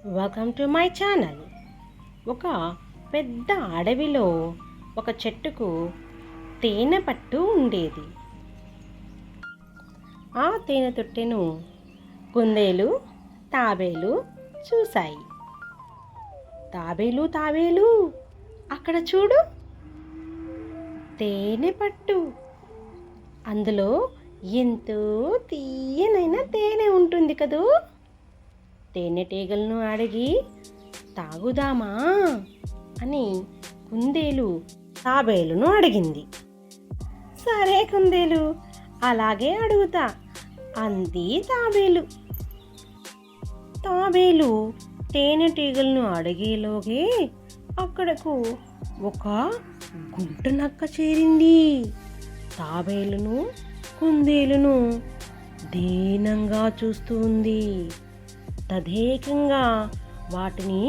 Welcome to my channel. ఒక పెద్ద అడవిలో ఒక చెట్టుకు తేనె పట్టు ఉండేది. ఆ తేనె తొట్టెను కుందేలు, తాబేలు చూశాయి. తాబేలు తాబేలు అక్కడ చూడు, తేనె పట్టు, అందులో ఎంతో తీయనైన తేనె ఉంటుంది కదూ. తేనెటీగలను అడిగి తాగుదామా అని కుందేలు తాబేలును అడిగింది. సరే కుందేలు, అలాగే అడుగుతా అంది తాబేలు. తాబేలు తేనెటీగలను అడిగేలోగే అక్కడకు ఒక గుంట నక్క చేరింది. తాబేలును కుందేలును దీనంగా చూస్తూ ఉంది. తదేకంగా వాటిని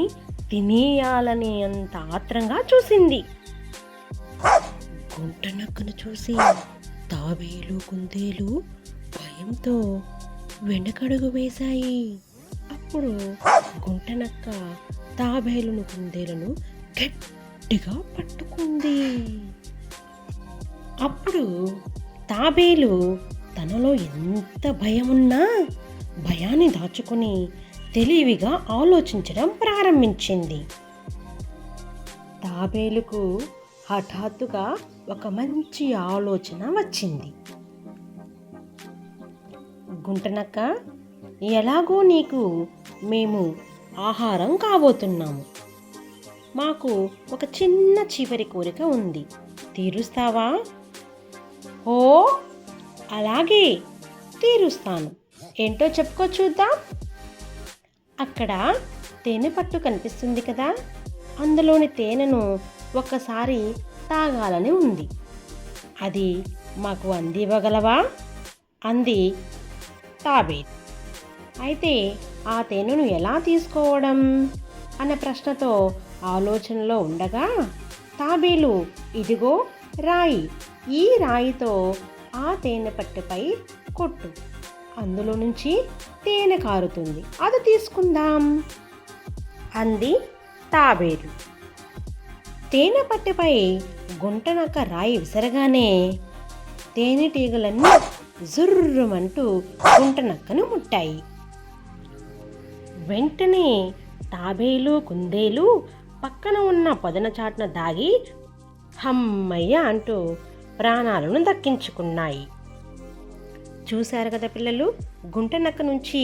తినేయాలనే అంత ఆత్రంగా చూసింది. గుంట నక్కను చూసి తాబేలు కుందేలు భయంతో వెనకడుగు వేశాయి. అప్పుడు గుంట నక్క తాబేలును కుందేలును గట్టిగా పట్టుకుంది. అప్పుడు తాబేలు తనలో ఎంత భయమున్నా భయాన్ని దాచుకొని తెలివిగా ఆలోచించడం ప్రారంభించింది. తాబేలుకు హఠాత్తుగా ఒక మంచి ఆలోచన వచ్చింది. గుంటనక్క, ఎలాగో నీకు మేము ఆహారం కాబోతున్నాము. మాకు ఒక చిన్న చివరి కోరిక ఉంది, తీరుస్తావా? ఓ అలాగే, తీరుస్తాను. ఏంటో చెప్పుకో చూద్దాం. అక్కడ తేనె పట్టు కనిపిస్తుంది కదా, అందులోని తేనెను ఒక్కసారి తాగాలని ఉంది. అది మాకు అందివ్వగలవా అంది తాబేలు. అయితే ఆ తేనెను ఎలా తీసుకోవడం అన్న ప్రశ్నతో ఆలోచనలో ఉండగా తాబేలు, ఇదిగో రాయి, ఈ రాయితో ఆ తేనె పట్టుపై కొట్టు, అందులో నుంచి తేనె కారుతుంది, అది తీసుకుందాం అంది తాబేలు. తేనె పట్టుపై గుంటనక్క రాయి విసరగానే తేనెటీగలన్నీ జుర్రుమంటూ గుంటనక్కను ముట్టాయి. వెంటనే తాబేలు కుందేలు పక్కన ఉన్న పొదన చాటున దాగి హమ్మయ్య అంటూ ప్రాణాలను దక్కించుకున్నాయి. చూశారు కదా పిల్లలు, గుంటనక్క నుంచి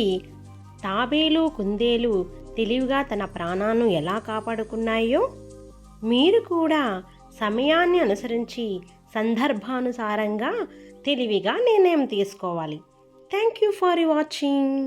తాబేలు కుందేలు తెలివిగా తన ప్రాణాలను ఎలా కాపాడుకున్నాయో. మీరు కూడా సమయాన్ని అనుసరించి సందర్భానుసారంగా తెలివిగా నిర్ణయం తీసుకోవాలి. Thank you for watching.